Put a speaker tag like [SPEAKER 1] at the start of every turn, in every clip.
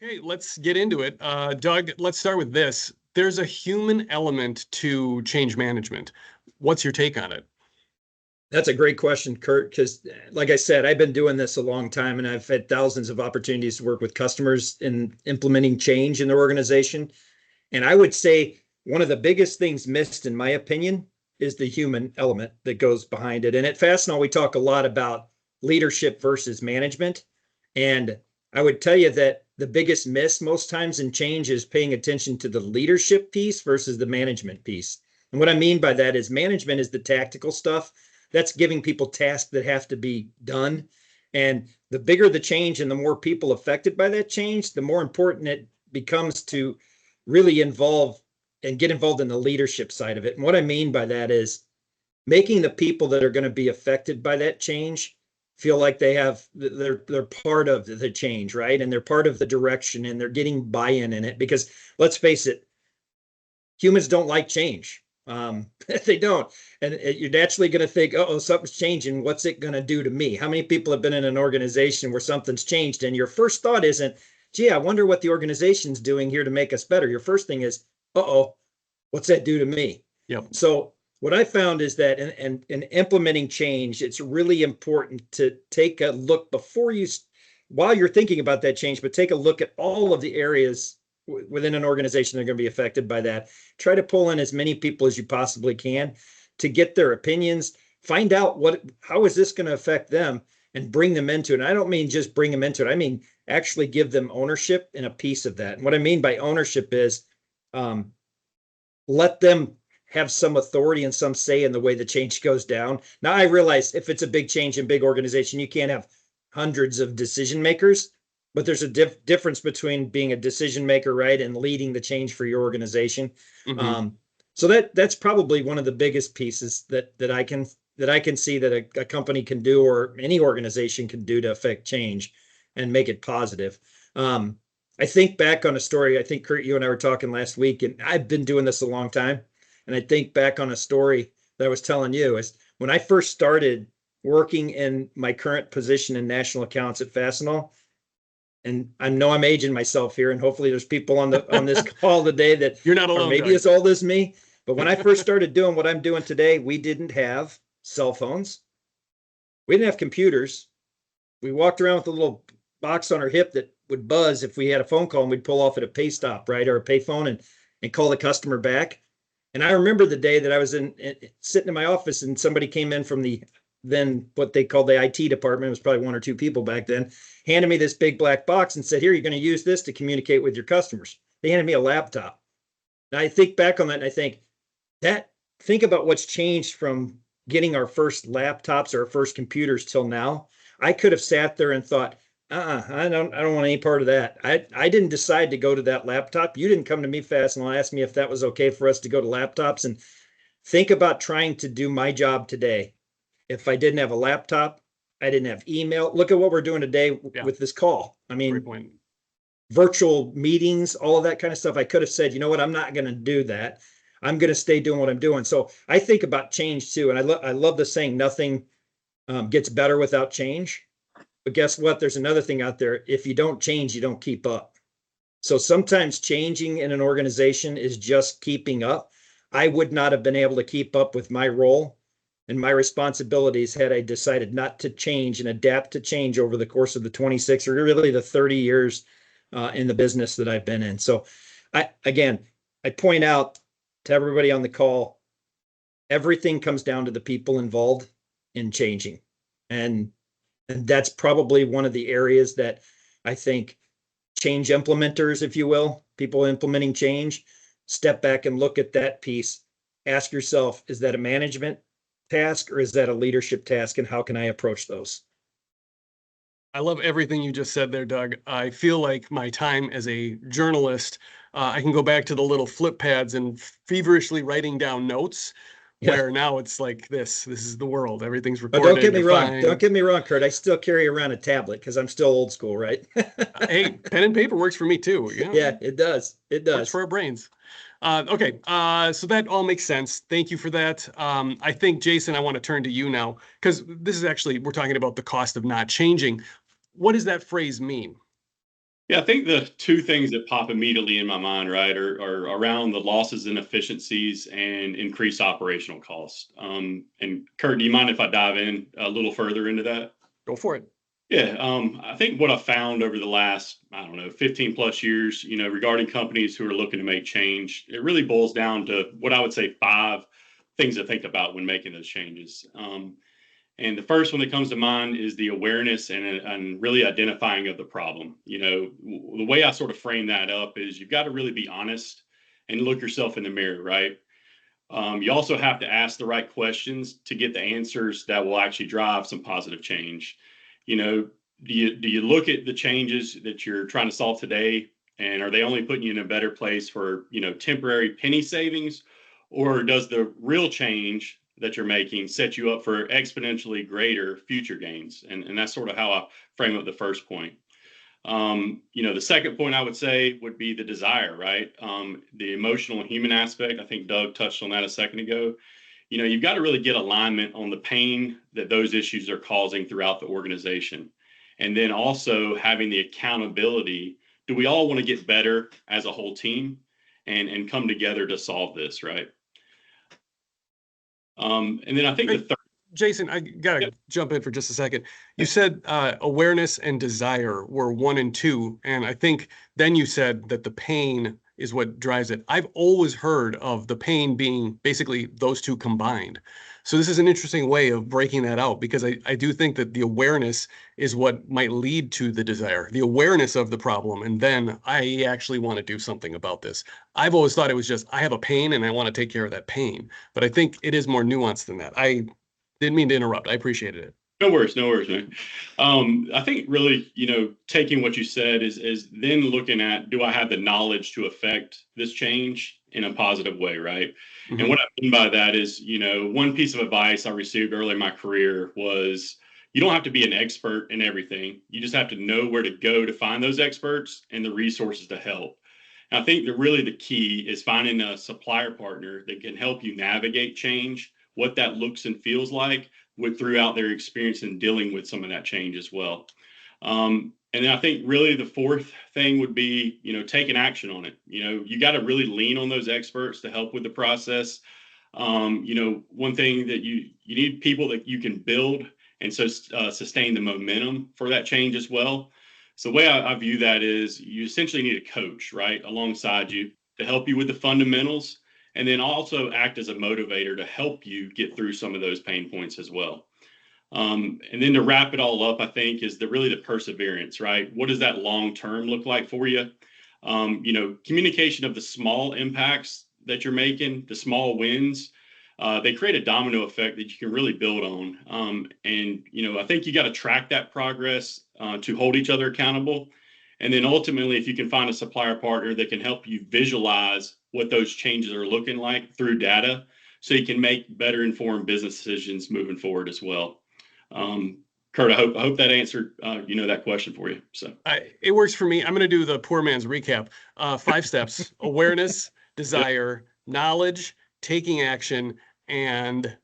[SPEAKER 1] Okay, let's get into it. Doug, let's start with this. There's a human element to change management. What's your take on it?
[SPEAKER 2] That's a great question, Kurt, because like I said, I've been doing this a long time and I've had thousands of opportunities to work with customers in implementing change in their organization. And I would say one of the biggest things missed, in my opinion, is the human element that goes behind it. And at Fastenal, we talk a lot about leadership versus management. And I would tell you that the biggest miss most times in change is paying attention to the leadership piece versus the management piece. And what I mean by that is management is the tactical stuff. That's giving people tasks that have to be done. And the bigger the change and the more people affected by that change, the more important it becomes to really involve and get involved in the leadership side of it. And what I mean by that is making the people that are going to be affected by that change feel like they're part of the change, right? And they're part of the direction and they're getting buy-in in it. Because let's face it, humans don't like change. They don't. And you're naturally going to think, oh, something's changing. What's it going to do to me? How many people have been in an organization where something's changed and your first thought isn't, gee, I wonder what the organization's doing here to make us better. Your first thing is, uh-oh, what's that do to me?
[SPEAKER 1] Yep.
[SPEAKER 2] So what I found is that in implementing change, it's really important to take a look while you're thinking about that change, but take a look at all of the areas within an organization that are going to be affected by that. Try to pull in as many people as you possibly can to get their opinions, find out how is this going to affect them and bring them into it. And I don't mean just bring them into it. I mean, actually give them ownership and a piece of that. And what I mean by ownership is let them have some authority and some say in the way the change goes down. Now, I realize if it's a big change in big organization, you can't have hundreds of decision makers, but there's a difference between being a decision maker, right, and leading the change for your organization.
[SPEAKER 1] Mm-hmm.
[SPEAKER 2] So that's probably one of the biggest pieces that I can see that a company can do or any organization can do to affect change and make it positive. I think back on a story. I think Kurt, you and I were talking last week, and I've been doing this a long time. And I think back on a story that I was telling you is when I first started working in my current position in national accounts at Fastenal. And I know I'm aging myself here, and hopefully there's people on this call today that
[SPEAKER 1] You're not
[SPEAKER 2] are
[SPEAKER 1] alone,
[SPEAKER 2] maybe
[SPEAKER 1] Doug.
[SPEAKER 2] as old as me. But when I first started doing what I'm doing today, we didn't have cell phones. We didn't have computers. We walked around with a little box on our hip that would buzz if we had a phone call, and we'd pull off at a pay stop, right, or a pay phone and call the customer back. And I remember the day that I was sitting in my office and somebody came in from then what they called the IT department. It was probably one or two people back then, handed me this big black box and said, here, you're going to use this to communicate with your customers. They handed me a laptop. And I think back on that and I think about what's changed from getting our first laptops or our first computers till now. I could have sat there and thought, I don't want any part of that. I didn't decide to go to that laptop. You didn't come to me fast and ask me if that was okay for us to go to laptops. And think about trying to do my job today. If I didn't have a laptop, I didn't have email. Look at what we're doing today with this call. I mean,
[SPEAKER 1] Great point.
[SPEAKER 2] Virtual meetings, all of that kind of stuff. I could have said, you know what, I'm not going to do that. I'm going to stay doing what I'm doing. So I think about change too. And I love the saying, nothing gets better without change. But guess what? There's another thing out there. If you don't change, you don't keep up. So sometimes changing in an organization is just keeping up. I would not have been able to keep up with my role and my responsibilities had I decided not to change and adapt to change over the course of the 26 or really the 30 years in the business that I've been in. So I point out to everybody on the call, everything comes down to the people involved in changing. And that's probably one of the areas that I think change implementers, if you will, people implementing change, step back and look at that piece. Ask yourself, is that a management task or is that a leadership task? And how can I approach those?
[SPEAKER 1] I love everything you just said there, Doug. I feel like my time as a journalist, I can go back to the little flip pads and feverishly writing down notes.
[SPEAKER 2] Yeah.
[SPEAKER 1] Where now it's like this is the world. Everything's
[SPEAKER 2] But
[SPEAKER 1] recorded.
[SPEAKER 2] don't get me wrong.
[SPEAKER 1] Fine.
[SPEAKER 2] Don't get me wrong, Kurt. I still carry around a tablet because I'm still old school, right?
[SPEAKER 1] Hey, pen and paper works for me too.
[SPEAKER 2] Yeah, it does. It does.
[SPEAKER 1] Works for our brains. Okay, so that all makes sense. Thank you for that. I think, Jason, I want to turn to you now because this is actually, we're talking about the cost of not changing. What does that phrase mean?
[SPEAKER 3] Yeah, I think the two things that pop immediately in my mind, right, are around the losses and efficiencies and increased operational costs. And Kurt, do you mind if I dive in a little further into that?
[SPEAKER 1] Go for it.
[SPEAKER 3] Yeah, I think what I found over the last, I don't know, 15 plus years, regarding companies who are looking to make change, it really boils down to what I would say five things to think about when making those changes. And the first one that comes to mind is the awareness and really identifying of the problem. The way I sort of frame that up is you've got to really be honest and look yourself in the mirror, right? You also have to ask the right questions to get the answers that will actually drive some positive change. You know, do you look at the changes that you're trying to solve today, and are they only putting you in a better place for temporary penny savings, or does the real change that you're making set you up for exponentially greater future gains? And that's sort of how I frame up the first point. The second point I would say would be the desire, right? The emotional and human aspect. I think Doug touched on that a second ago. You've got to really get alignment on the pain that those issues are causing throughout the organization. And then also having the accountability. Do we all want to get better as a whole team and come together to solve this, right? And then I think the third.
[SPEAKER 1] Jason, I gotta
[SPEAKER 3] Yep.
[SPEAKER 1] jump in for just a second. You said awareness and desire were 1 and 2, and I think then you said that the pain is what drives it. I've always heard of the pain being basically those two combined. So this is an interesting way of breaking that out, because I do think that the awareness is what might lead to the desire, the awareness of the problem, and then I actually want to do something about this. I've always thought it was just I have a pain and I want to take care of that pain, but I think it is more nuanced than that. I didn't mean to interrupt. I appreciated it.
[SPEAKER 3] No worries, no worries, man. I think really, taking what you said is then looking at, do I have the knowledge to affect this change in a positive way, right? And
[SPEAKER 1] Mhm.
[SPEAKER 3] what I mean by that is, one piece of advice I received early in my career was you don't have to be an expert in everything. You just have to know where to go to find those experts and the resources to help. And I think that really the key is finding a supplier partner that can help you navigate change, what that looks and feels like throughout their experience in dealing with some of that change as well. And then I think really the fourth thing would be, taking action on it. You got to really lean on those experts to help with the process. One thing that you need people that you can build and so sustain the momentum for that change as well. So the way I view that is you essentially need a coach, right, alongside you to help you with the fundamentals, and then also act as a motivator to help you get through some of those pain points as well. And then to wrap it all up, I think is really the perseverance, right? What does that long term look like for you? Communication of the small impacts that you're making, the small wins, they create a domino effect that you can really build on. I think you got to track that progress to hold each other accountable. And then ultimately, if you can find a supplier partner that can help you visualize what those changes are looking like through data, so you can make better informed business decisions moving forward as well. Kurt, I hope that answered that question for you. So
[SPEAKER 1] It works for me. I'm going to do the poor man's recap. 5 steps: awareness,
[SPEAKER 3] yep,
[SPEAKER 1] desire, knowledge, taking action, and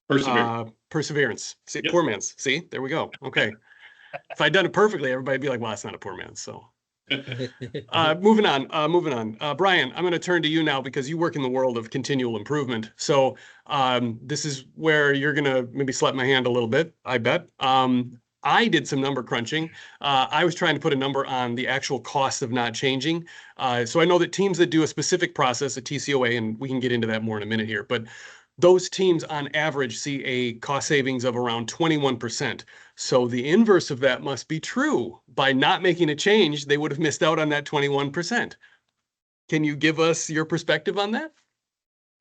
[SPEAKER 3] persevere.
[SPEAKER 1] perseverance. See,
[SPEAKER 3] Yep.
[SPEAKER 1] poor man's. See, there we go. Okay. If I'd done it perfectly, everybody'd be like, "Well, that's not a poor man's." So moving on, moving on. Brian, I'm going to turn to you now because you work in the world of continual improvement. So this is where you're going to maybe slap my hand a little bit, I bet. I did some number crunching. I was trying to put a number on the actual cost of not changing. So I know that teams that do a specific process, a TCOA, and we can get into that more in a minute here, but those teams on average see a cost savings of around 21%. So the inverse of that must be true. By not making a change, they would have missed out on that 21%. Can you give us your perspective on that?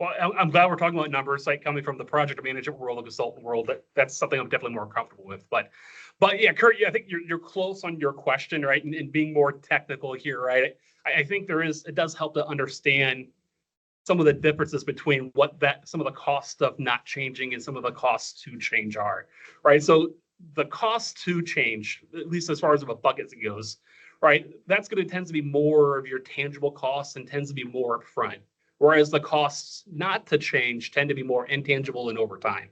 [SPEAKER 4] Well, I'm glad we're talking about numbers, like coming from the project management world, the consultant world. That's something I'm definitely more comfortable with. But yeah, Kurt, I think you're close on your question, right? And being more technical here, right? I think it does help to understand some of the differences between some of the costs of not changing and some of the costs to change are, right? So the cost to change, at least as far as a bucket goes, right? That's going to tend to be more of your tangible costs and tends to be more upfront. Whereas the costs not to change tend to be more intangible and over time.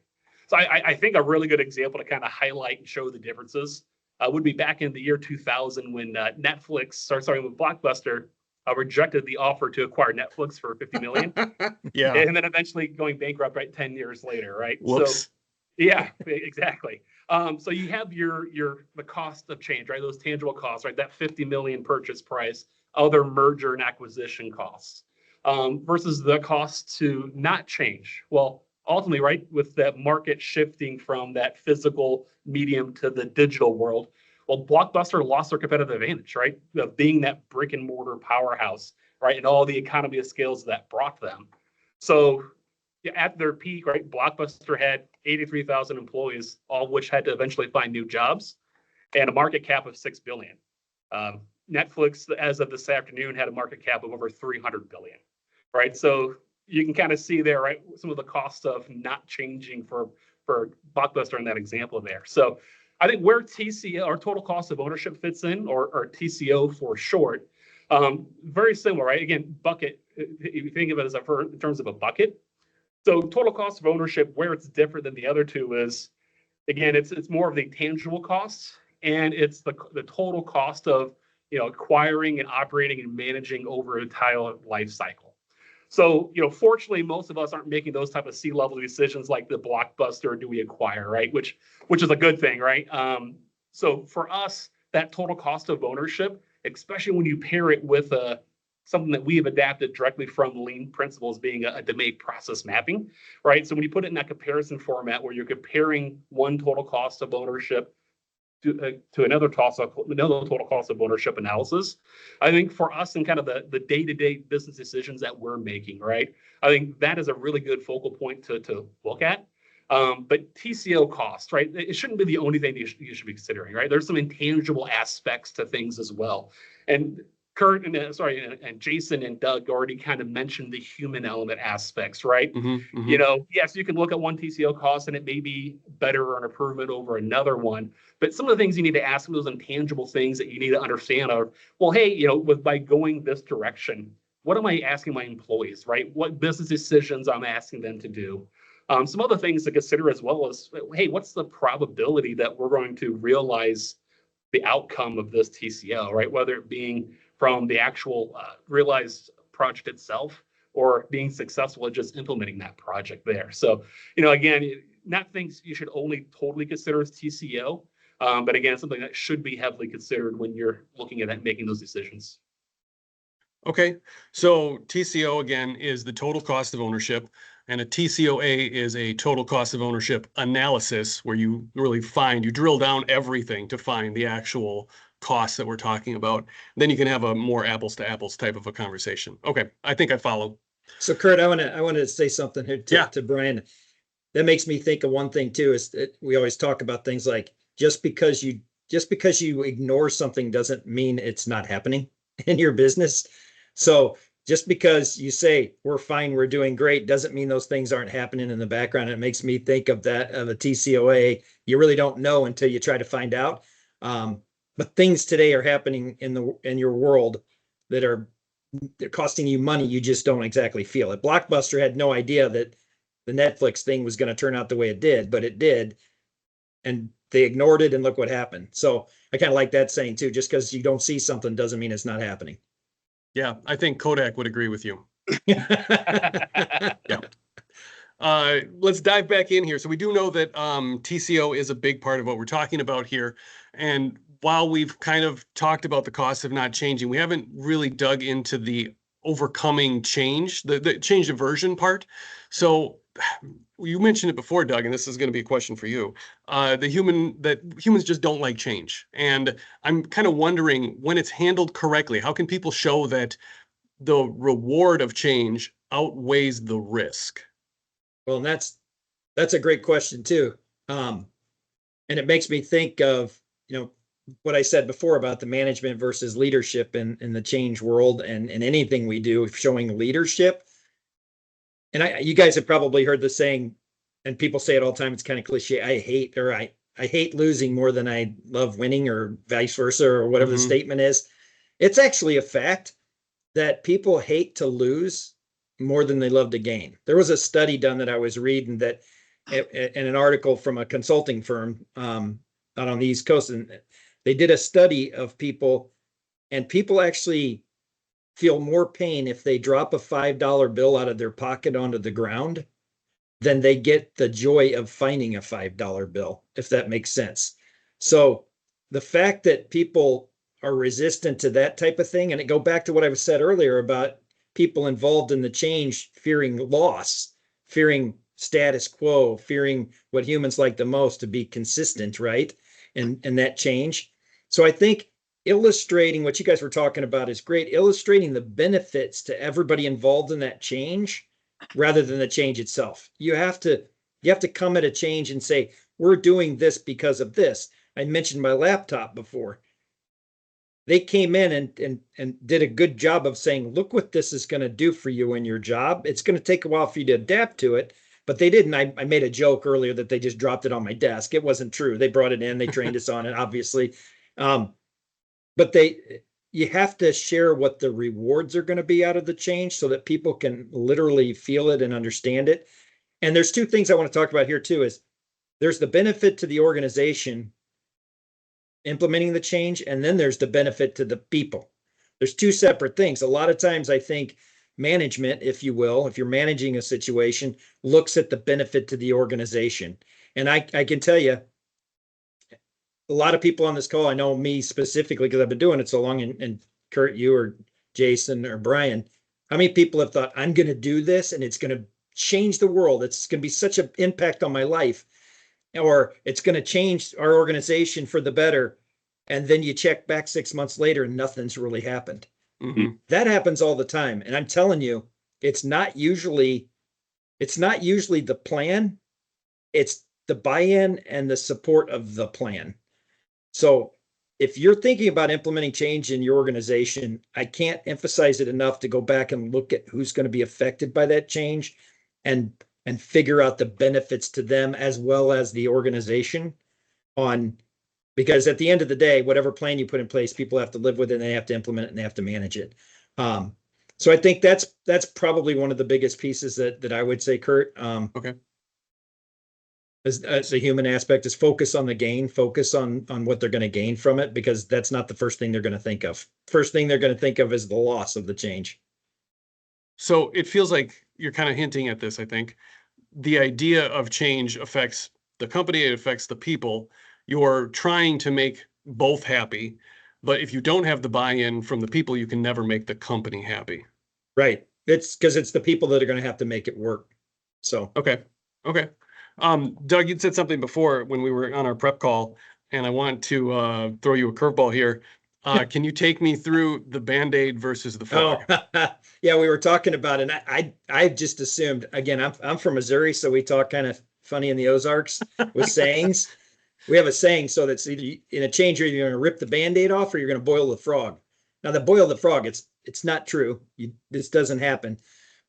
[SPEAKER 4] So I think a really good example to kind of highlight and show the differences would be back in the year 2000 when Netflix, with Blockbuster, rejected the offer to acquire Netflix for $50 million.
[SPEAKER 1] Yeah.
[SPEAKER 4] And then eventually going bankrupt, right, 10 years later, right?
[SPEAKER 1] Whoops.
[SPEAKER 4] So, yeah, exactly. So you have the cost of change, right? Those tangible costs, right? That 50 million purchase price, other merger and acquisition costs, versus the cost to not change. Well, ultimately, right, with that market shifting from that physical medium to the digital world, well, Blockbuster lost their competitive advantage, right? Of being that brick and mortar powerhouse, right? And all the economy of scales that brought them. So at their peak, right, Blockbuster had 83,000 employees, all of which had to eventually find new jobs, and a market cap of $6 billion. Netflix, as of this afternoon, had a market cap of over $300 billion, right? So you can kind of see there, right, some of the cost of not changing for Blockbuster in that example there. So I think where TCO, or total cost of ownership, fits in, or TCO for short, very similar, right? Again, bucket, if you think of it as in terms of a bucket. So total cost of ownership, where it's different than the other two is, again, it's more of the tangible costs, and it's the total cost of, acquiring and operating and managing over an entire life cycle. So, fortunately, most of us aren't making those type of C-level decisions like the Blockbuster, do we acquire, right? Which is a good thing, right? So for us, that total cost of ownership, especially when you pair it with something that we have adapted directly from lean principles, being a domain process mapping, right? So when you put it in that comparison format where you're comparing one total cost of ownership to another total cost of ownership analysis, I think for us and kind of the day-to-day business decisions that we're making, right? I think that is a really good focal point to look at. But TCO cost, right? It shouldn't be the only thing you should be considering, right? There's some intangible aspects to things as well. And Kurt and Jason and Doug already kind of mentioned the human element aspects, right?
[SPEAKER 1] Mm-hmm, mm-hmm.
[SPEAKER 4] Yes, you can look at one TCO cost and it may be better or an improvement over another one, but some of the things you need to ask, those intangible things that you need to understand are, well, hey, by going this direction, what am I asking my employees, right? What business decisions I'm asking them to do? Some other things to consider as well as, hey, what's the probability that we're going to realize the outcome of this TCO, right? Whether it being from the actual realized project itself or being successful at just implementing that project there. So, again, not things you should only totally consider as TCO, but again, something that should be heavily considered when you're looking at it, making those decisions.
[SPEAKER 1] Okay, so TCO again is the total cost of ownership, and a TCOA is a total cost of ownership analysis where you really you drill down everything to find the actual costs that we're talking about. Then you can have a more apples to apples type of a conversation. Okay, I think I follow.
[SPEAKER 2] So Kurt, I want to say something here to Brian. That makes me think of one thing too, is that we always talk about things like just because you ignore something doesn't mean it's not happening in your business. So just because you say we're fine, we're doing great, doesn't mean those things aren't happening in the background. It makes me think of a TCOA. You really don't know until you try to find out. But things today are happening in your world that they're costing you money. You just don't exactly feel it. Blockbuster had no idea that the Netflix thing was going to turn out the way it did, but it did. And they ignored it, and look what happened. So I kind of like that saying too, just because you don't see something doesn't mean it's not happening.
[SPEAKER 1] Yeah, I think Kodak would agree with you.
[SPEAKER 2] Yeah.
[SPEAKER 1] Let's dive back in here. So we do know that TCO is a big part of what we're talking about here. And while we've kind of talked about the cost of not changing, we haven't really dug into the overcoming change, the change aversion part. So you mentioned it before, Doug, and this is going to be a question for you. That humans just don't like change. And I'm kind of wondering, when it's handled correctly, how can people show that the reward of change outweighs the risk?
[SPEAKER 2] Well, and that's a great question too. And it makes me think of, what I said before about the management versus leadership in the change world, and anything we do showing leadership. And you guys have probably heard the saying, and people say it all the time, it's kind of cliche, I hate losing more than I love winning, or vice versa, or whatever the statement is. It's actually a fact that people hate to lose more than they love to gain. There was a study done that I was reading that in an article from a consulting firm out on the East Coast, and They did a study of people, and people actually feel more pain if they drop a $5 bill out of their pocket onto the ground than they get the joy of finding a $5 bill, if that makes sense. So the fact that people are resistant to that type of thing, and it go back to what I said earlier about people involved in the change fearing loss, fearing status quo, fearing what humans like the most, to be consistent, right? And that change. So I think illustrating what you guys were talking about is great, illustrating the benefits to everybody involved in that change rather than the change itself. You have to come at a change and say, we're doing this because of this. I mentioned my laptop before. They came in and did a good job of saying, look what this is going to do for you in your job. It's going to take a while for you to adapt to it, but they didn't. I made a joke earlier that they just dropped it on my desk. It wasn't true. They brought it in, they trained us on it, obviously. But you have to share what the rewards are going to be out of the change so that people can literally feel it and understand it. And there's two things I want to talk about here too, is there's the benefit to the organization implementing the change, and then there's the benefit to the people. There's two separate things. A lot of times I think management, if you will, if you're managing a situation, looks at the benefit to the organization. And I can tell you, a lot of people on this call, I know me specifically because I've been doing it so long, and Kurt, you or Jason or Brian, how many people have thought, I'm going to do this and it's going to change the world. It's going to be such an impact on my life, or it's going to change our organization for the better. And then you check back 6 months later and nothing's really happened.
[SPEAKER 1] Mhm.
[SPEAKER 2] That happens all the time. And I'm telling you, it's not usually the plan. It's the buy-in and the support of the plan. So if you're thinking about implementing change in your organization, I can't emphasize it enough to go back and look at who's going to be affected by that change and figure out the benefits to them as well as the organization because at the end of the day, whatever plan you put in place, people have to live with it and they have to implement it and they have to manage it. So I think that's probably one of the biggest pieces that I would say, Kurt.
[SPEAKER 1] Okay.
[SPEAKER 2] As a human aspect is focus on the gain, focus on what they're going to gain from it, because that's not the first thing they're going to think of. First thing they're going to think of is the loss of the change.
[SPEAKER 1] So it feels like you're kind of hinting at this, I think. The idea of change affects the company, it affects the people. You're trying to make both happy, but if you don't have the buy-in from the people, you can never make the company happy.
[SPEAKER 2] Right. It's because it's the people that are going to have to make it work. So.
[SPEAKER 1] Okay. Doug, you'd said something before when we were on our prep call, and I want to throw you a curveball here. Can you take me through the Band-Aid versus the frog?
[SPEAKER 2] Oh, yeah, we were talking about it. And I just assumed, again, I'm from Missouri, so we talk kind of funny in the Ozarks with sayings. We have a saying, so that's either in a change, you're going to rip the Band-Aid off or you're going to boil the frog. Now, the boil the frog, it's not true. This doesn't happen.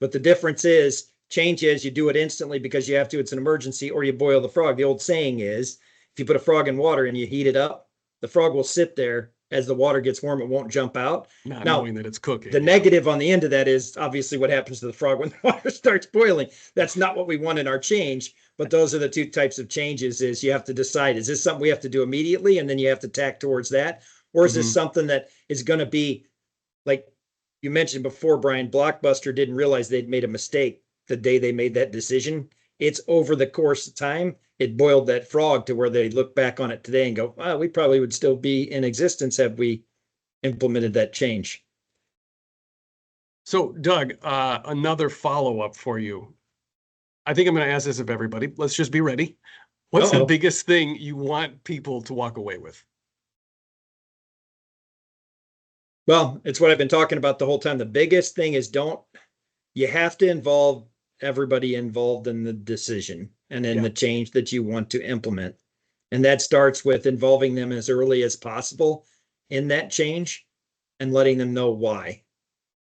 [SPEAKER 2] But the difference is, change is you do it instantly because you have to, it's an emergency, or you boil the frog. The old saying is, if you put a frog in water and you heat it up, the frog will sit there. As the water gets warm, it won't jump out.
[SPEAKER 1] Not
[SPEAKER 2] Now,
[SPEAKER 1] knowing that it's cooking.
[SPEAKER 2] The negative on the end of that is obviously what happens to the frog when the water starts boiling. That's not what we want in our change, but those are the two types of changes. Is you have to decide, is this something we have to do immediately and then you have to tack towards that? Or is this something that is going to be, like you mentioned before, Brian, Blockbuster didn't realize they'd made a mistake the day they made that decision. It's over the course of time, it boiled that frog to where they look back on it today and go, oh, we probably would still be in existence had we implemented that change.
[SPEAKER 1] So, Doug, another follow-up for you. I think I'm going to ask this of everybody. Let's just be ready. What's the biggest thing you want people to walk away with?
[SPEAKER 2] Well, it's what I've been talking about the whole time. The biggest thing is you have to involve everybody involved in the decision and in the change that you want to implement. And that starts with involving them as early as possible in that change and letting them know why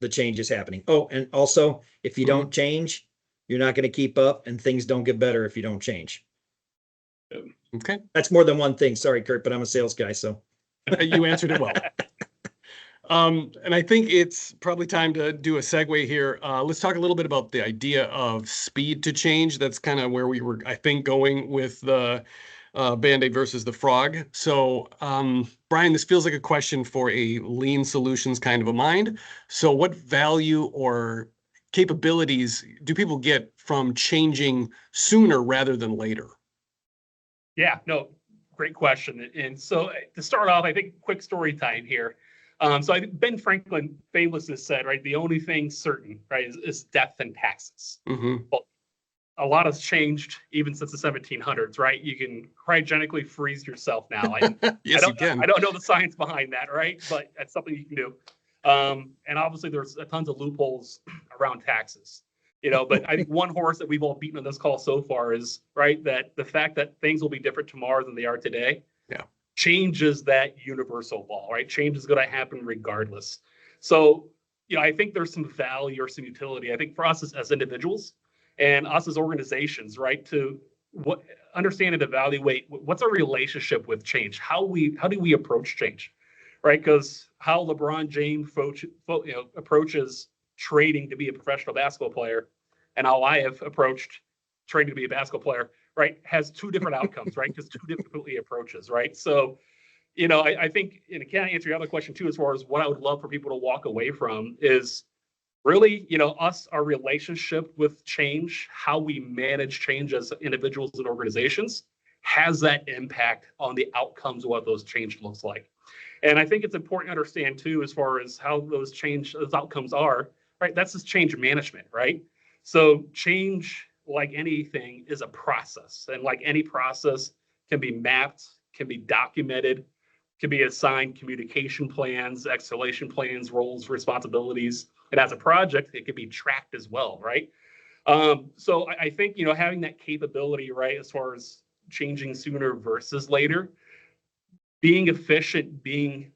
[SPEAKER 2] the change is happening. Oh, and also, if you don't change, you're not going to keep up and things don't get better if you don't change.
[SPEAKER 1] Okay.
[SPEAKER 2] That's more than one thing. Sorry, Kurt, but I'm a sales guy, so.
[SPEAKER 1] You answered it well. And I think it's probably time to do a segue here. Let's talk a little bit about the idea of speed to change. That's kind of where we were, I think, going with the Band-Aid versus the frog. So, Brian, this feels like a question for a lean solutions kind of a mind. So what value or capabilities do people get from changing sooner rather than later?
[SPEAKER 4] Yeah, no, great question. And so to start off, I think quick story time here. So I think Ben Franklin famously said, right, the only thing certain, right, is death and taxes.
[SPEAKER 1] Mm-hmm.
[SPEAKER 4] Well, a lot has changed even since the 1700s, right? You can cryogenically freeze yourself now.
[SPEAKER 1] Yes, you can.
[SPEAKER 4] I don't know the science behind that, right? But that's something you can do. And obviously there's tons of loopholes around taxes, but I think one horse that we've all beaten on this call so far is, right, that the fact that things will be different tomorrow than they are today.
[SPEAKER 1] Yeah.
[SPEAKER 4] Changes that universal law, right? Change is going to happen regardless. So, I think there's some value or some utility, I think, for us as individuals and us as organizations, right, to understand and evaluate what's our relationship with change, how do we approach change, right? Because how LeBron James approaches trading to be a professional basketball player, and how I have approached trading to be a basketball player, right, has two different outcomes, right? Because two different approaches, right? So, I think, and can I answer your other question too, as far as what I would love for people to walk away from is really, our relationship with change, how we manage change as individuals and organizations has that impact on the outcomes of what those change looks like. And I think it's important to understand too, as far as how those outcomes are, right? That's just change management, right? So change, like anything, is a process. And like any process, can be mapped, can be documented, can be assigned communication plans, escalation plans, roles, responsibilities. And as a project, it can be tracked as well, right? So I think, having that capability, right, as far as changing sooner versus later, being efficient, being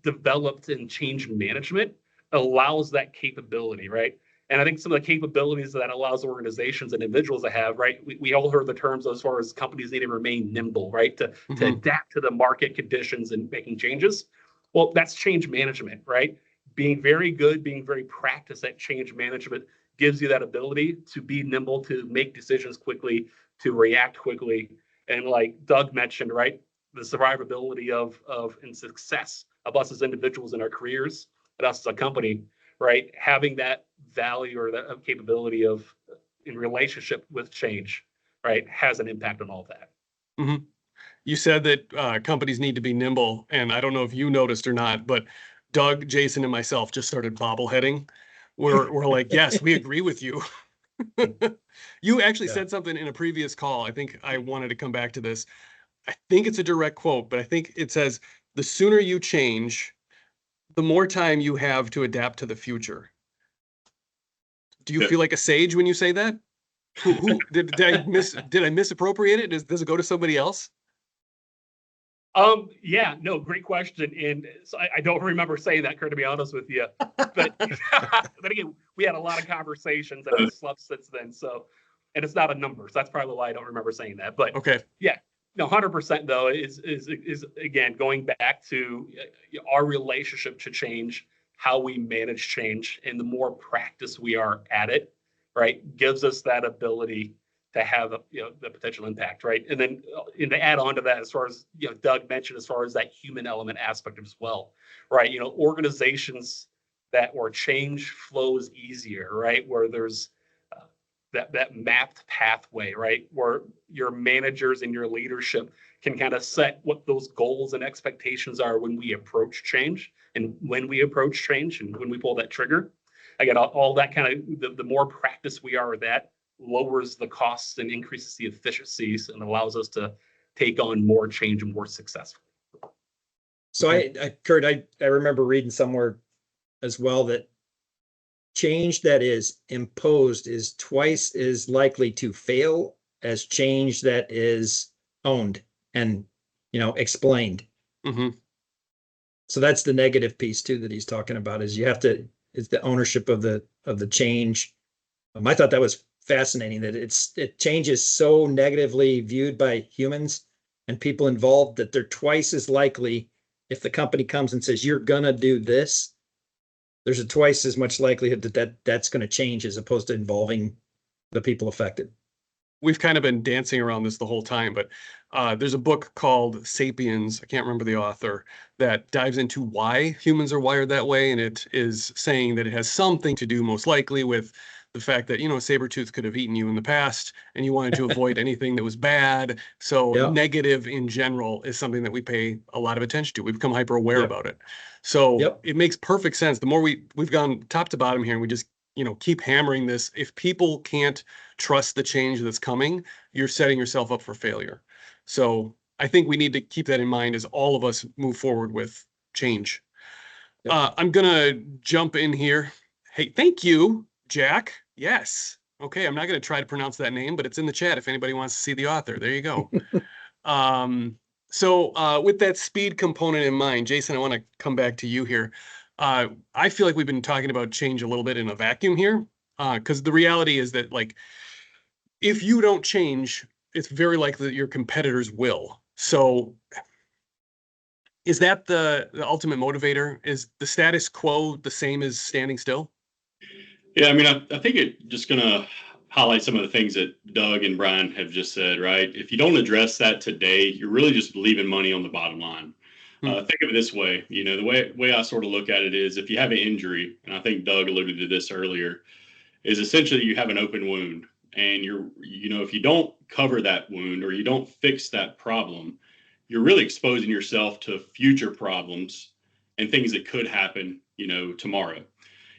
[SPEAKER 4] developed in change management allows that capability, right? And I think some of the capabilities that allows organizations and individuals to have, right? We all heard the terms as far as companies need to remain nimble, right? To adapt to the market conditions and making changes. Well, that's change management, right? Being very good, being very practiced at change management gives you that ability to be nimble, to make decisions quickly, to react quickly. And like Doug mentioned, right? The survivability of and success of us as individuals in our careers and us as a company, right? Having that value or that capability of in relationship with change, right, has an impact on all of that.
[SPEAKER 1] Mm-hmm. You said that companies need to be nimble, and I don't know if you noticed or not, but Doug, Jason, and myself just started bobbleheading. We're like, yes, we agree with you. You actually said something in a previous call. I think I wanted to come back to this. I think it's a direct quote, but I think it says, the sooner you change, the more time you have to adapt to the future. Do you feel like a sage when you say that? Who did I misappropriate it? Does it go to somebody else?
[SPEAKER 4] Yeah, no, great question. And so I don't remember saying that, Kurt, to be honest with you. But then again, we had a lot of conversations and I've slept since then. So, and it's not a number. So that's probably why I don't remember saying that. But
[SPEAKER 1] okay.
[SPEAKER 4] Yeah, no, 100% though is again, going back to our relationship to change, how we manage change, and the more practice we are at it, right, gives us that ability to have the potential impact, right? And then and to add on to that, as far as Doug mentioned, as far as that human element aspect as well, right? Organizations where change flows easier, right? Where there's that mapped pathway, right? Where your managers and your leadership can kind of set what those goals and expectations are when we approach change and when we approach change and when we pull that trigger. Again, all that kind of the more practice we are at that, lowers the costs and increases the efficiencies and allows us to take on more change and more successfully.
[SPEAKER 2] So Kurt, I remember reading somewhere as well that change that is imposed is twice as likely to fail as change that is owned and, explained.
[SPEAKER 1] Mm-hmm.
[SPEAKER 2] So that's the negative piece too, that he's talking about, is is the ownership of the change. I thought that was fascinating, that change is so negatively viewed by humans and people involved that they're twice as likely, if the company comes and says, you're gonna do this, there's a twice as much likelihood that's going to change as opposed to involving the people affected.
[SPEAKER 1] we've kind of been dancing around this the whole time, but there's a book called Sapiens. I can't remember the author, that dives into why humans are wired that way. And it is saying that it has something to do most likely with the fact that, a saber-tooth could have eaten you in the past and you wanted to avoid anything that was bad. So
[SPEAKER 2] Yep.
[SPEAKER 1] negative in general is something that we pay a lot of attention to. We become hyper aware
[SPEAKER 2] Yep.
[SPEAKER 1] about it. So
[SPEAKER 2] Yep.
[SPEAKER 1] it makes perfect sense. The more we've gone top to bottom here and we just, keep hammering this. If people can't trust the change that's coming, you're setting yourself up for failure. So I think we need to keep that in mind as all of us move forward with change.
[SPEAKER 2] Yep.
[SPEAKER 1] I'm going to jump in here. Hey, thank you, Jack. Yes. Okay, I'm not going to try to pronounce that name, but it's in the chat if anybody wants to see the author. There you go. So with that speed component in mind, Jason, I want to come back to you here. I feel like we've been talking about change a little bit in a vacuum here, because the reality is that, like, if you don't change, it's very likely that your competitors will. So is that the ultimate motivator? Is the status quo the same as standing still?
[SPEAKER 3] Yeah, I mean, I think it just going to highlight some of the things that Doug and Brian have just said, right? If you don't address that today, you're really just leaving money on the bottom line. Think of it this way, the way I sort of look at it is if you have an injury, and I think Doug alluded to this earlier, is essentially you have an open wound. And if you don't cover that wound or you don't fix that problem, you're really exposing yourself to future problems and things that could happen, tomorrow.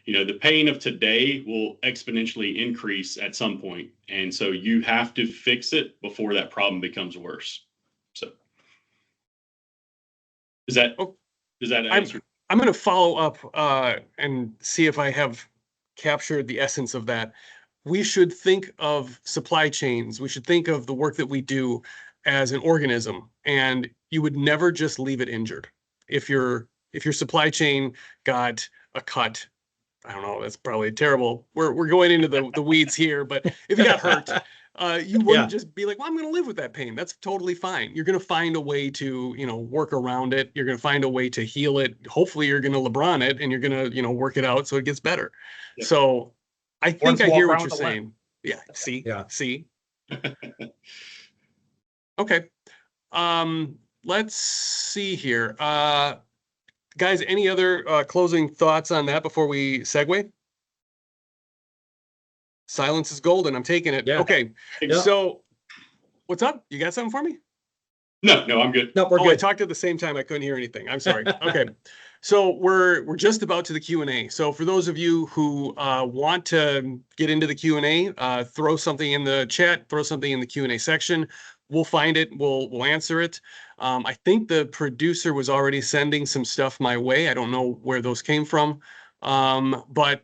[SPEAKER 3] The pain of today will exponentially increase at some point. And so you have to fix it before that problem becomes worse. So does that answer?
[SPEAKER 1] I'm going to follow up and see if I have captured the essence of that. We should think of supply chains. We should think of the work that we do as an organism, and you would never just leave it injured. If your supply chain got a cut, I don't know, that's probably terrible. We're going into the weeds here, but if you got hurt, you wouldn't just be like, well, I'm going to live with that pain. That's totally fine. You're going to find a way to, work around it. You're going to find a way to heal it. Hopefully you're going to LeBron it and you're going to, work it out so it gets better.
[SPEAKER 3] Yep.
[SPEAKER 1] So I think I hear what you're saying.
[SPEAKER 4] Limb.
[SPEAKER 1] Yeah. See?
[SPEAKER 2] Yeah.
[SPEAKER 1] See? Okay. Let's see here. Guys, any other closing thoughts on that before we segue? Silence is golden. I'm taking it.
[SPEAKER 2] Yeah.
[SPEAKER 1] Okay.
[SPEAKER 2] Yeah.
[SPEAKER 1] So what's up? You got something for me?
[SPEAKER 3] No, I'm good.
[SPEAKER 2] No, we're
[SPEAKER 1] I
[SPEAKER 2] good.
[SPEAKER 1] talked at the same time. I couldn't hear anything. I'm sorry. Okay. So we're just about to the Q&A. So for those of you who want to get into the Q&A, throw something in the chat, throw something in the Q&A section. We'll find it. We'll answer it. I think the producer was already sending some stuff my way. I don't know where those came from, but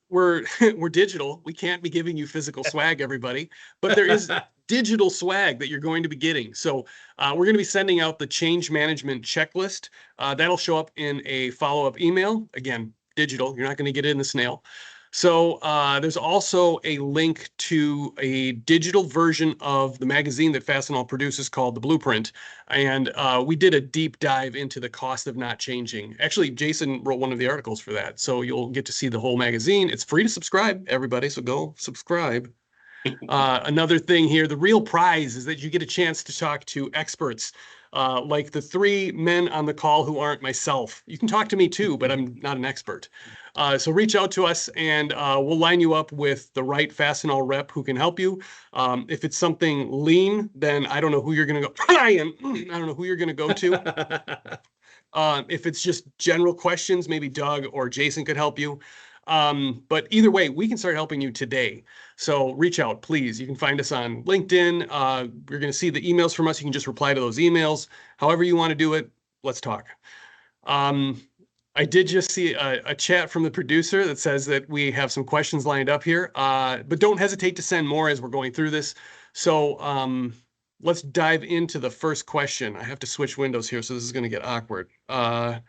[SPEAKER 1] we're digital. We can't be giving you physical swag, everybody, but there is digital swag that you're going to be getting. So we're going to be sending out the change management checklist. That'll show up in a follow-up email. Again, digital. You're not going to get it in the snail. So there's also a link to a digital version of the magazine that Fastenal produces called The Blueprint. And we did a deep dive into the cost of not changing. Actually, Jason wrote one of the articles for that. So you'll get to see the whole magazine. It's free to subscribe, everybody. So go subscribe. Another thing here, the real prize is that you get a chance to talk to experts like the three men on the call who aren't myself. You can talk to me too, but I'm not an expert. So reach out to us and we'll line you up with the right Fastenal rep who can help you. If it's something lean, then I don't know who you're going to go. Brian, I don't know who you're going to go to. If it's just general questions, maybe Doug or Jason could help you. But either way, we can start helping you today. So reach out, please. You can find us on LinkedIn. You're going to see the emails from us. You can just reply to those emails. However you want to do it, let's talk. I did just see a chat from the producer that says that we have some questions lined up here, but don't hesitate to send more as we're going through this. So let's dive into the first question. I have to switch windows here, so this is going to get awkward. Here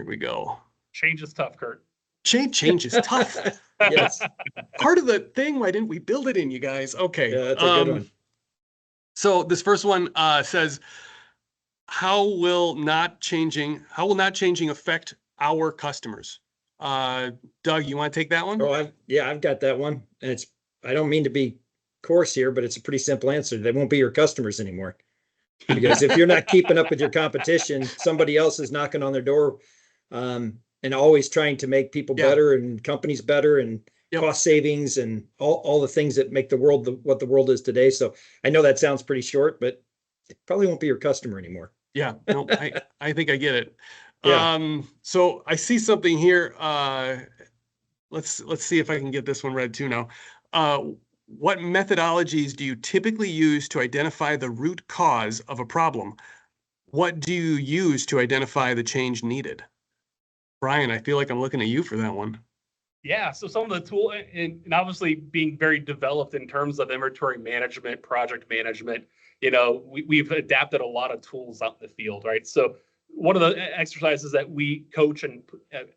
[SPEAKER 1] we go.
[SPEAKER 4] Change is tough, Kurt.
[SPEAKER 1] Change is tough.
[SPEAKER 2] Yes.
[SPEAKER 1] Part of the thing, why didn't we build it in, you guys? Okay.
[SPEAKER 2] Yeah, that's a good one.
[SPEAKER 1] So this first one says, how will not changing affect our customers? Doug, you want to take that one?
[SPEAKER 2] Oh, I've got that one. And I don't mean to be course here, but it's a pretty simple answer. They won't be your customers anymore. Because if you're not keeping up with your competition, somebody else is knocking on their door, and always trying to make people
[SPEAKER 1] Yeah.
[SPEAKER 2] better and companies better and
[SPEAKER 1] Yep.
[SPEAKER 2] cost savings and all the things that make the world what the world is today. So I know that sounds pretty short, but it probably won't be your customer anymore.
[SPEAKER 1] Yeah, no, I think I get it.
[SPEAKER 2] Yeah.
[SPEAKER 1] So I see something here. Let's see if I can get this one read too now. What methodologies do you typically use to identify the root cause of a problem? What do you use to identify the change needed? Brian, I feel like I'm looking at you for that one.
[SPEAKER 4] Yeah, so some of the tool and obviously being very developed in terms of inventory management, project management, we've adapted a lot of tools out in the field, right? So one of the exercises that we coach and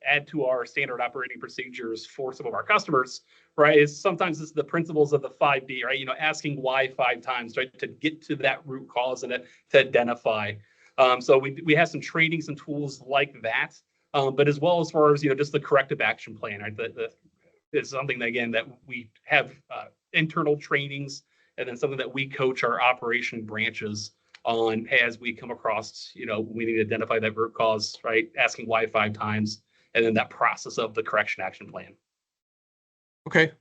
[SPEAKER 4] add to our standard operating procedures for some of our customers, right, is sometimes it's the principles of the 5D, right? Asking why 5 times, right, to get to that root cause and to identify. So we have some training, some tools like that. But as well as far as, just the corrective action plan, right? It's something that, again, that we have internal trainings, and then something that we coach our operation branches on as we come across, we need to identify that root cause, right? Asking why 5 times, and then that process of the correction action plan.
[SPEAKER 1] Okay.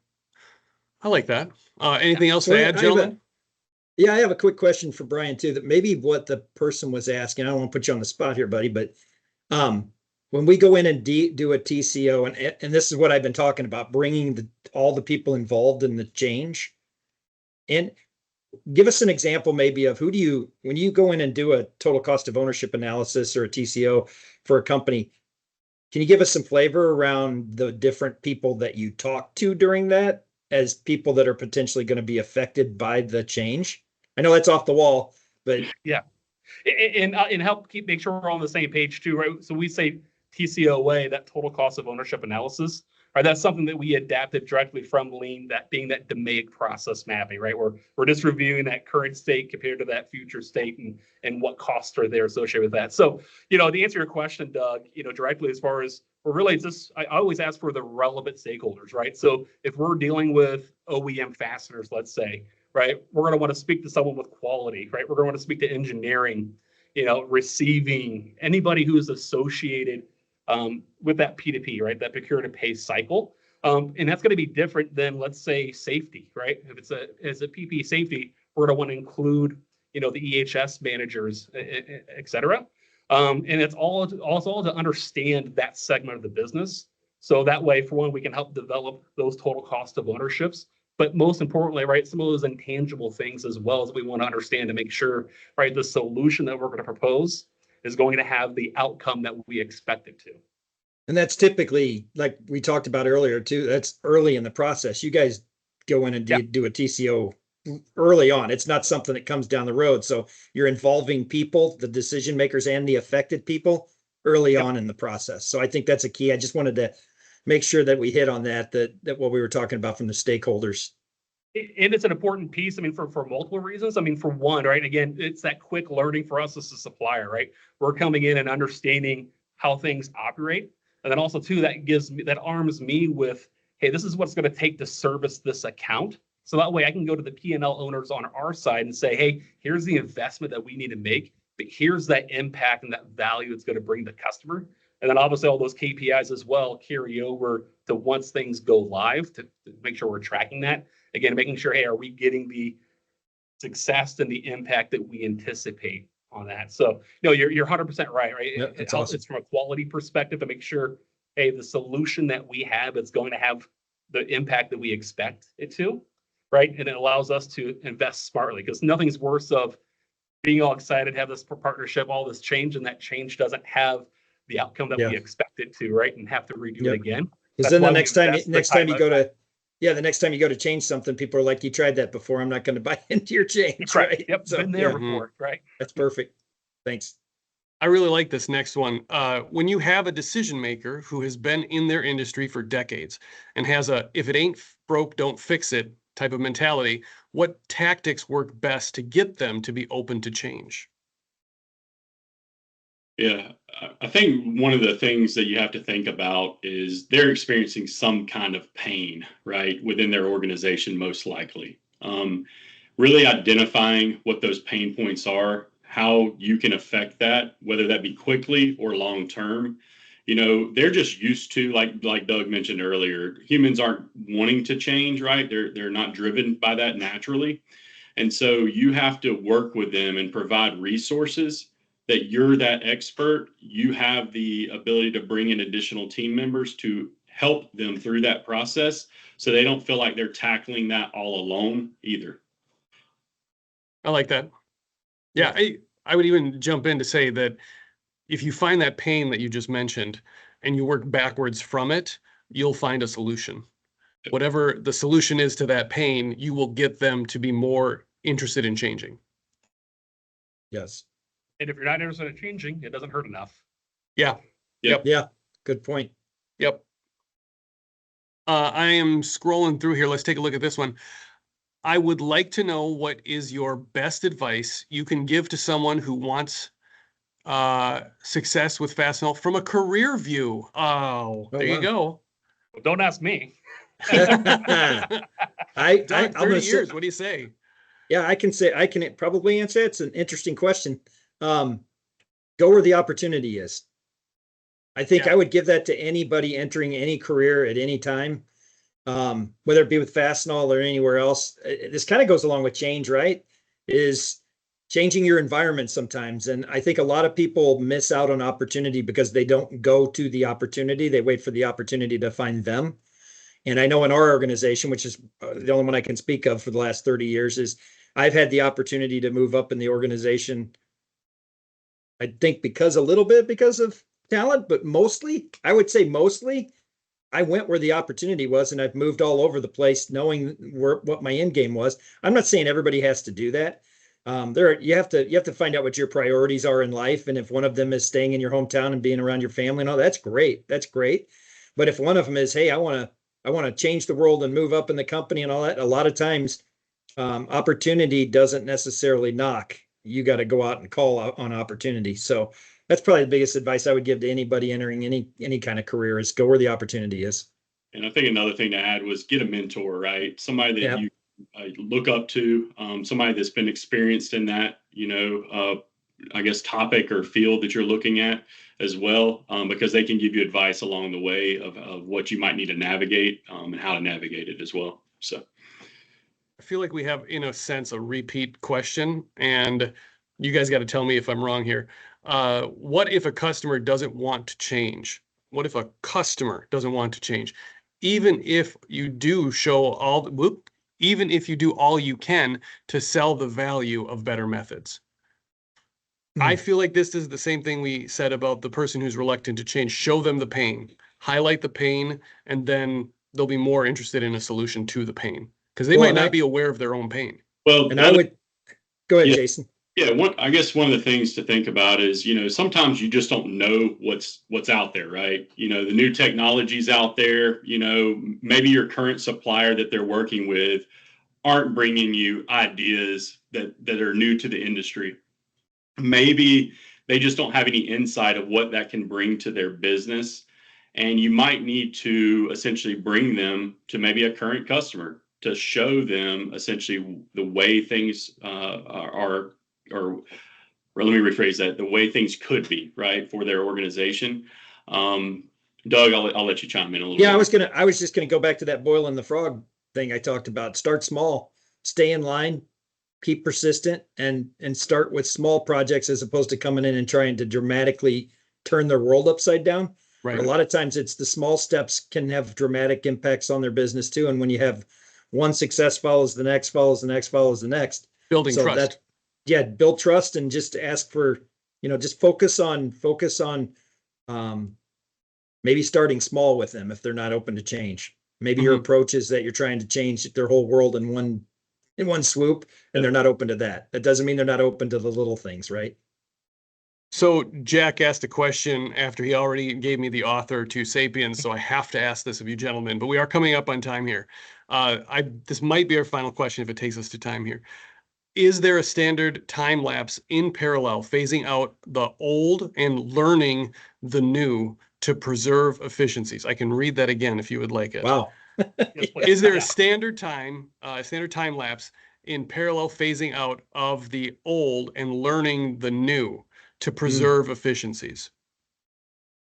[SPEAKER 1] I like that. Anything else
[SPEAKER 2] So
[SPEAKER 1] to add, gentlemen?
[SPEAKER 2] Yeah, I have a quick question for Brian too, that maybe what the person was asking, I don't want to put you on the spot here, buddy, but when we go in and do a TCO, and this is what I've been talking about, bringing all the people involved in the change, and give us an example maybe of when you go in and do a total cost of ownership analysis or a TCO for a company, can you give us some flavor around the different people that you talk to during that as people that are potentially going to be affected by the change? I know that's off the wall, but
[SPEAKER 4] yeah, and help make sure we're on the same page too, right? So we say TCOA, that total cost of ownership analysis, right? That's something that we adapted directly from Lean, that being that DMAIC process mapping, right? We're just reviewing that current state compared to that future state and what costs are there associated with that. So, to answer your question, Doug, directly as far as we're really just, I always ask for the relevant stakeholders, right? So if we're dealing with OEM fasteners, let's say, right, we're going to want to speak to someone with quality, right? We're going to want to speak to engineering, receiving, anybody who is associated with that P2P, right? That procure to pay cycle. And that's going to be different than, let's say, safety, right? If it's a PP safety, we're going to want to include, the EHS managers, et cetera. And it's also to understand that segment of the business. So that way, for one, we can help develop those total cost of ownerships. But most importantly, right, some of those intangible things as well as we want to understand to make sure, right, the solution that we're going to propose is going to have the outcome that we expect it to.
[SPEAKER 2] And that's typically, like we talked about earlier too, that's early in the process. You guys go in and do a TCO early on. It's not something that comes down the road. So you're involving people, the decision makers and the affected people early on in the process. So I think that's a key. I just wanted to make sure that we hit on that what we were talking about from the stakeholders.
[SPEAKER 4] And it's an important piece. I mean, for multiple reasons. I mean, for one, right, again, it's that quick learning for us as a supplier, right? We're coming in and understanding how things operate. And then also too, that arms me with, hey, this is what's going to take to service this account. So that way I can go to the P&L owners on our side and say, hey, here's the investment that we need to make, but here's that impact and that value it's going to bring the customer. And then obviously all those KPIs as well carry over to once things go live to make sure we're tracking that. Again, making sure, hey, are we getting the success and the impact that we anticipate on that? So, you're 100% right?
[SPEAKER 2] Yep, that's
[SPEAKER 4] Awesome.
[SPEAKER 2] awesome.
[SPEAKER 4] It's from a quality perspective to make sure, hey, the solution that we have is going to have the impact that we expect it to, right? And it allows us to invest smartly because nothing's worse of being all excited, have this partnership, all this change, and that change doesn't have the outcome that we expect it to, right? And have to redo it again.
[SPEAKER 2] Because then the next time you go to change something, people are like, you tried that before. I'm not going to buy into your change. Right.
[SPEAKER 4] Yep. So, been there before, right? That's
[SPEAKER 2] perfect. Thanks.
[SPEAKER 1] I really like this next one. When you have a decision maker who has been in their industry for decades and has if it ain't broke, don't fix it type of mentality, what tactics work best to get them to be open to change?
[SPEAKER 3] Yeah, I think one of the things that you have to think about is they're experiencing some kind of pain, right, within their organization, most likely. Really identifying what those pain points are, how you can affect that, whether that be quickly or long term. They're just used to, like Doug mentioned earlier, humans aren't wanting to change, right? They're not driven by that naturally. And so you have to work with them and provide resources that you're that expert. You have the ability to bring in additional team members to help them through that process so they don't feel like they're tackling that all alone either.
[SPEAKER 1] I like that. Yeah, I would even jump in to say that if you find that pain that you just mentioned and you work backwards from it, you'll find a solution. Whatever the solution is to that pain, you will get them to be more interested in changing.
[SPEAKER 2] Yes.
[SPEAKER 4] And if you're not interested in changing, it doesn't hurt enough.
[SPEAKER 1] Yeah.
[SPEAKER 3] Yep.
[SPEAKER 2] Yeah. Good point.
[SPEAKER 1] Yep. I am scrolling through here. Let's take a look at this one. I would like to know what is your best advice you can give to someone who wants success with Fastenal from a career view. Oh, there you go.
[SPEAKER 4] Well, don't ask me.
[SPEAKER 1] Doug,
[SPEAKER 2] I'm
[SPEAKER 1] 30
[SPEAKER 2] gonna
[SPEAKER 1] years.
[SPEAKER 2] say,
[SPEAKER 1] What do you say?
[SPEAKER 2] yeah, I can probably answer it. It's an interesting question. Go where the opportunity is. I think
[SPEAKER 1] Yeah.
[SPEAKER 2] I would give that to anybody entering any career at any time, whether it be with Fastenal or anywhere else. This kind of goes along with change, right? Is changing your environment sometimes. And I think a lot of people miss out on opportunity because they don't go to the opportunity. They wait for the opportunity to find them. And I know in our organization, which is the only one I can speak of for the last 30 years, is I've had the opportunity to move up in the organization. I think a little bit because of talent, but mostly, I would say mostly, I went where the opportunity was, and I've moved all over the place knowing what my end game was. I'm not saying everybody has to do that. You have to find out what your priorities are in life. And if one of them is staying in your hometown and being around your family and all, that's great. That's great. But if one of them is, hey, I want to change the world and move up in the company and all that, a lot of times opportunity doesn't necessarily knock. You got to go out and call out on opportunity. So that's probably the biggest advice I would give to anybody entering any kind of career is go where the opportunity is.
[SPEAKER 3] And I think another thing to add was get a mentor, right? Somebody that you look up to, somebody that's been experienced in that, I guess, topic or field that you're looking at as well, because they can give you advice along the way of what you might need to navigate and how to navigate it as well. So
[SPEAKER 1] I feel like we have, in a sense, a repeat question, and you guys got to tell me if I'm wrong here. What if a customer doesn't want to change? What if a customer doesn't want to change? Even if you do even if you do all you can to sell the value of better methods. I feel like this is the same thing we said about the person who's reluctant to change. Show them the pain, highlight the pain, and then they'll be more interested in a solution to the pain because they might not be aware of their own pain.
[SPEAKER 3] Well,
[SPEAKER 2] and I would go ahead, Jason.
[SPEAKER 3] Yeah, I guess one of the things to think about is, sometimes you just don't know what's out there, right? The new technologies out there, maybe your current supplier that they're working with aren't bringing you ideas that are new to the industry. Maybe they just don't have any insight of what that can bring to their business. And you might need to essentially bring them to maybe a current customer to show them essentially the way things are, or let me rephrase that, the way things could be, right, for their organization. Doug, I'll let you chime in a little bit.
[SPEAKER 2] Yeah, I was just gonna go back to that boiling the frog thing I talked about. Start small, stay in line, keep persistent, and start with small projects as opposed to coming in and trying to dramatically turn their world upside down.
[SPEAKER 1] Right.
[SPEAKER 2] A lot of times it's the small steps can have dramatic impacts on their business too. And when you have one success follows the next, follows the next, follows the next.
[SPEAKER 1] Building trust.
[SPEAKER 2] Build trust and just ask for, just focus on maybe starting small with them if they're not open to change. Maybe your approach is that you're trying to change their whole world in one swoop, and they're not open to that. That doesn't mean they're not open to the little things, right?
[SPEAKER 1] So Jack asked a question after he already gave me the author to Sapiens, so I have to ask this of you gentlemen, but we are coming up on time here. This might be our final question if it takes us to time here. Is there a standard time lapse in parallel, phasing out the old and learning the new to preserve efficiencies? I can read that again if you would like it.
[SPEAKER 2] Wow.
[SPEAKER 4] Yes, please.
[SPEAKER 1] Is there
[SPEAKER 4] Yeah.
[SPEAKER 1] a standard time lapse in parallel phasing out of the old and learning the new to preserve efficiencies?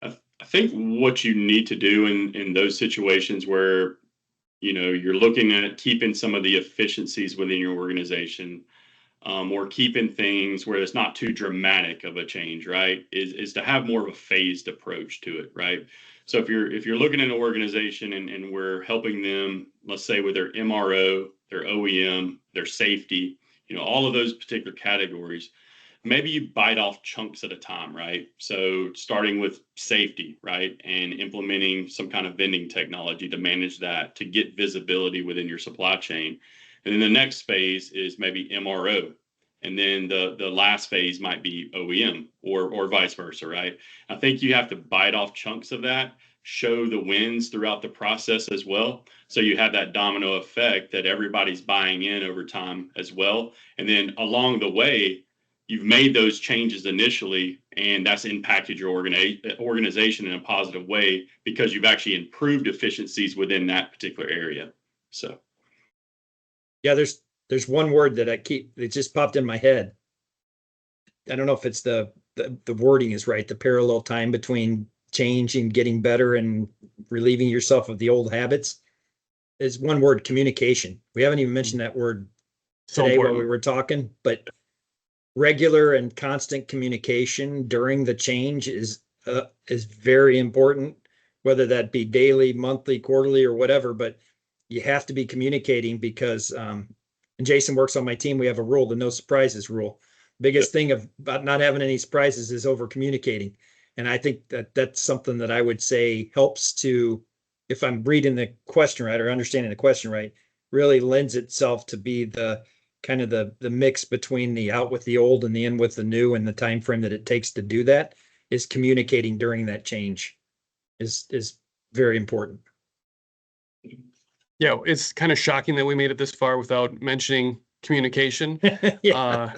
[SPEAKER 3] I think what you need to do in those situations where you're looking at keeping some of the efficiencies within your organization, or keeping things where it's not too dramatic of a change, right? Is to have more of a phased approach to it, right? So if you're looking at an organization and we're helping them, let's say with their MRO, their OEM, their safety, all of those particular categories, maybe you bite off chunks at a time, right? So starting with safety, right? And implementing some kind of vending technology to manage that, to get visibility within your supply chain. And then the next phase is maybe MRO. And then the last phase might be OEM or vice versa, right? I think you have to bite off chunks of that, show the wins throughout the process as well. So you have that domino effect that everybody's buying in over time as well. And then along the way, you've made those changes initially, and that's impacted your organization in a positive way because you've actually improved efficiencies within that particular area. So,
[SPEAKER 2] Yeah, there's one word that it just popped in my head. I don't know if it's the wording is right, the parallel time between change and getting better and relieving yourself of the old habits. Is one word: communication. We haven't even mentioned that word
[SPEAKER 1] So
[SPEAKER 2] today while
[SPEAKER 1] important.
[SPEAKER 2] we were talking, but regular and constant communication during the change is very important, whether that be daily, monthly, quarterly, or whatever. But you have to be communicating because, and Jason works on my team. We have a rule, the no surprises rule. Biggest thing about not having any surprises is over communicating. And I think that that's something that I would say helps to, if I'm reading the question right or understanding the question right, really lends itself to be the kind of the mix between the out with the old and the in with the new, and the time frame that it takes to do that is communicating during that change is very important.
[SPEAKER 1] Yeah, it's kind of shocking that we made it this far without mentioning communication.
[SPEAKER 2] Yeah.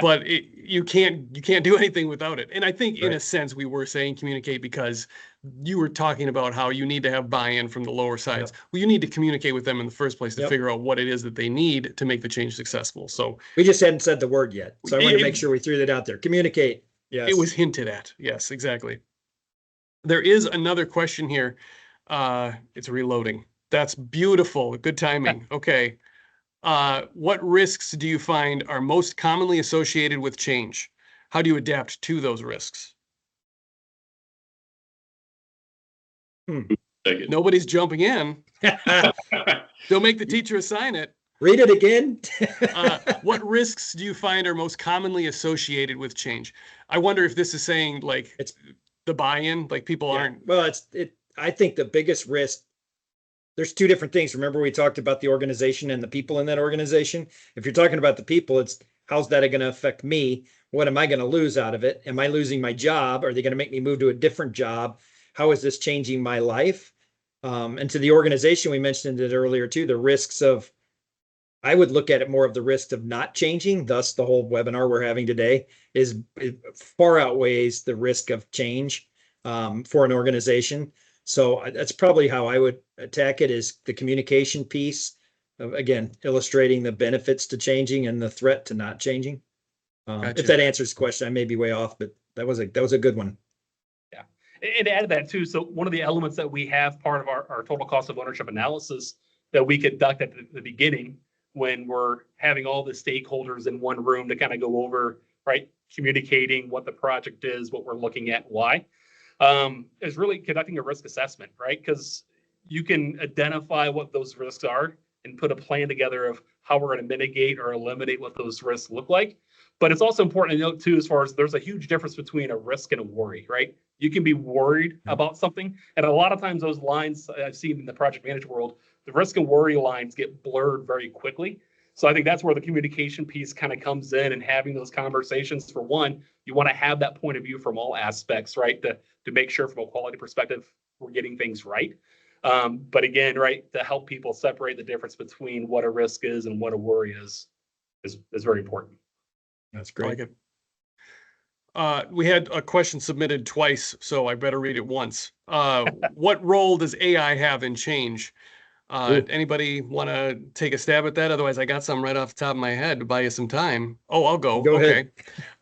[SPEAKER 1] But you can't do anything without it. And I think in a
[SPEAKER 2] Right.
[SPEAKER 1] sense we were saying communicate because you were talking about how you need to have buy-in from the lower sides.
[SPEAKER 2] Yep.
[SPEAKER 1] Well, you need to communicate with them in the first place to
[SPEAKER 2] Yep.
[SPEAKER 1] figure out what it is that they need to make the change successful. So
[SPEAKER 2] We just hadn't said the word yet. So I wanted to make
[SPEAKER 1] It-
[SPEAKER 2] sure we threw that out there. Communicate. Yes.
[SPEAKER 1] it was hinted at. Yes, exactly. There is another question here. It's reloading. That's beautiful. Good timing. Okay. What risks do you find are most commonly associated with change? How do you adapt to those risks? Nobody's jumping in. Don't make the teacher assign it.
[SPEAKER 2] Read it again.
[SPEAKER 1] What risks do you find are most commonly associated with change? I wonder if this is saying like
[SPEAKER 2] It's
[SPEAKER 1] the buy-in, like people aren't.
[SPEAKER 2] Well, I think the biggest risk, there's two different things. Remember, we talked about the organization and the people in that organization. If you're talking about the people, it's how's that going to affect me? What am I going to lose out of it? Am I losing my job? Are they going to make me move to a different job? How is this changing my life? And to the organization, we mentioned it earlier too, the risks of, I would look at it more of the risk of not changing. Thus, the whole webinar we're having today it far outweighs the risk of change for an organization. So that's probably how I would attack it, is the communication piece of, again, illustrating the benefits to changing and the threat to not changing.
[SPEAKER 1] Gotcha.
[SPEAKER 2] If that answers the question, I may be way off, but that was a good one.
[SPEAKER 4] Yeah. And to add to that too, so one of the elements that we have part of our total cost of ownership analysis that we conduct at the beginning when we're having all the stakeholders in one room to kind of go over, right, communicating what the project is, what we're looking at, why, is really conducting a risk assessment, right? Because you can identify what those risks are and put a plan together of how we're going to mitigate or eliminate what those risks look like. But it's also important to note too, as far as there's a huge difference between a risk and a worry, right? You can be worried about something. And a lot of times those lines I've seen in the project management world, the risk and worry lines get blurred very quickly. So I think that's where the communication piece kind of comes in, and having those conversations. For one, you want to have that point of view from all aspects, right? To make sure from a quality perspective, we're getting things right. But again, right, to help people separate the difference between what a risk is and what a worry is very important.
[SPEAKER 2] That's
[SPEAKER 1] I like
[SPEAKER 2] great.
[SPEAKER 1] it. We had a question submitted twice, so I better read it once. What role does AI have in change?
[SPEAKER 2] Ooh.
[SPEAKER 1] Anybody want to take a stab at that? Otherwise, I got some right off the top of my head to buy you some time. Oh, I'll go.
[SPEAKER 2] Go
[SPEAKER 1] Okay.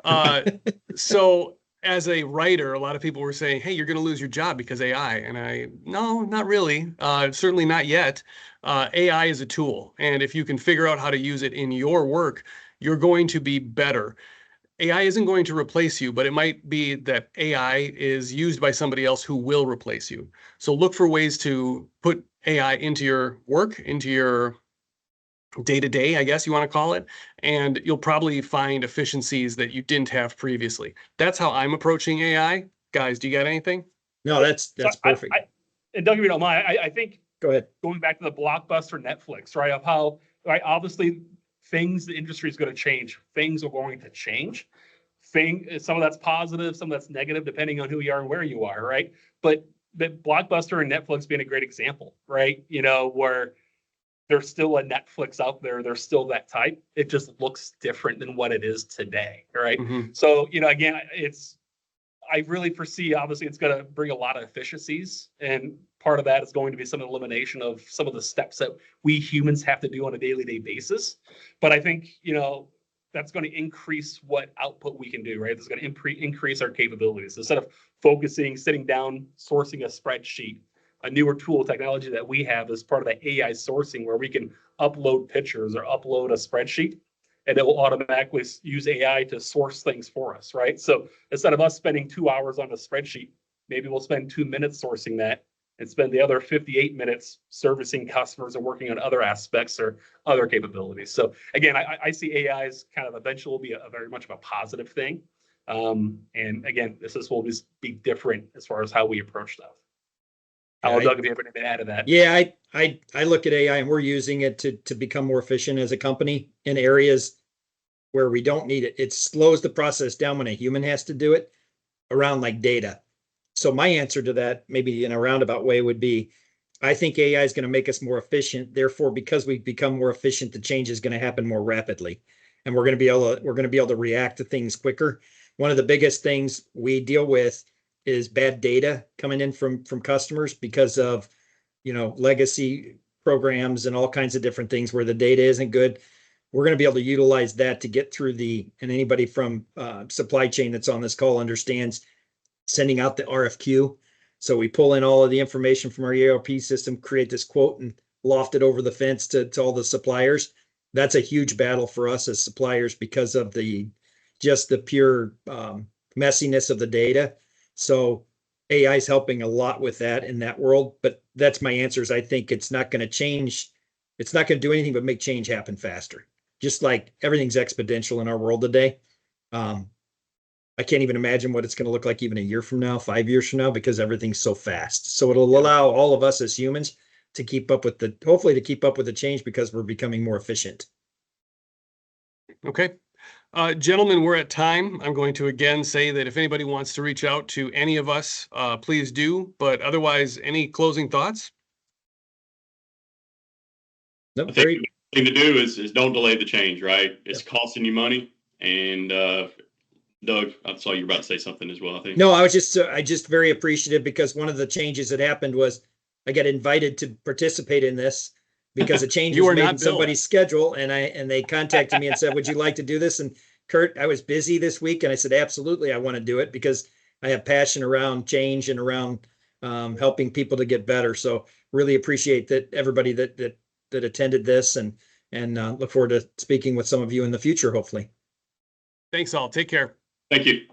[SPEAKER 2] ahead.
[SPEAKER 1] So as a writer, a lot of people were saying, hey, you're going to lose your job because AI. And no, not really. Certainly not yet. AI is a tool. And if you can figure out how to use it in your work, you're going to be better. AI isn't going to replace you, but it might be that AI is used by somebody else who will replace you. So look for ways to put AI into your work, into your day-to-day, I guess you want to call it, and you'll probably find efficiencies that you didn't have previously. That's how I'm approaching AI. Guys, do you got anything?
[SPEAKER 2] No, that's
[SPEAKER 4] So
[SPEAKER 2] perfect.
[SPEAKER 4] And Doug, if you don't mind, I think
[SPEAKER 2] Go ahead.
[SPEAKER 4] going back to the blockbuster Netflix, right? Of how, right? Obviously, the industry is going to change. Things are going to change. Some of that's positive, some of that's negative, depending on who you are and where you are, right? But Blockbuster and Netflix being a great example, right? Where there's still a Netflix out there, there's still that type. It just looks different than what it is today, right?
[SPEAKER 1] Mm-hmm.
[SPEAKER 4] So, again, I really foresee, obviously, it's going to bring a lot of efficiencies. And part of that is going to be some elimination of some of the steps that we humans have to do on a daily basis. But I think, that's going to increase what output we can do, right? It's going to increase our capabilities. Instead of sitting down, sourcing a spreadsheet, a newer tool technology that we have as part of the AI sourcing where we can upload pictures or upload a spreadsheet, and it will automatically use AI to source things for us, right? So instead of us spending 2 hours on a spreadsheet, maybe we'll spend 2 minutes sourcing that and spend the other 58 minutes servicing customers and working on other aspects or other capabilities. So again, I see AI as kind of eventually will be a very much of a positive thing. And again, this will just be different as far as how we approach stuff. I don't know, Doug, if you have anything to add to that.
[SPEAKER 2] Yeah, I look at AI and we're using it to become more efficient as a company in areas where we don't need it. It slows the process down when a human has to do it around like data. So my answer to that, maybe in a roundabout way, would be, I think AI is going to make us more efficient. Therefore, because we become more efficient, the change is going to happen more rapidly, and we're going to be able to react to things quicker. One of the biggest things we deal with is bad data coming in from customers because of legacy programs and all kinds of different things where the data isn't good. We're going to be able to utilize that to get through and anybody from supply chain that's on this call understands sending out the RFQ. So we pull in all of the information from our ERP system, create this quote, and loft it over the fence to all the suppliers. That's a huge battle for us as suppliers because of just the pure messiness of the data. So AI is helping a lot with that in that world. But that's my answer is I think it's not going to change. It's not going to do anything but make change happen faster. Just like everything's exponential in our world today. I can't even imagine what it's going to look like even a year from now, 5 years from now, because everything's so fast. So it'll allow all of us as humans to hopefully to keep up with the change because we're becoming more efficient.
[SPEAKER 1] Okay. Gentlemen, we're at time. I'm going to again say that if anybody wants to reach out to any of us, please do. But otherwise, any closing thoughts?
[SPEAKER 2] Nope,
[SPEAKER 3] I think the thing to do is don't delay the change, right? It's costing you money. And Doug, I saw you were about to say something as well, I think.
[SPEAKER 2] No, I just very appreciative because one of the changes that happened was I got invited to participate in this because a change was made in somebody's schedule, and they contacted me and said, "Would you like to do this?" And Kurt, I was busy this week, and I said, "Absolutely, I want to do it because I have passion around change and around helping people to get better." So really appreciate that everybody that attended this, and look forward to speaking with some of you in the future, hopefully.
[SPEAKER 1] Thanks all. Take care.
[SPEAKER 3] Thank you.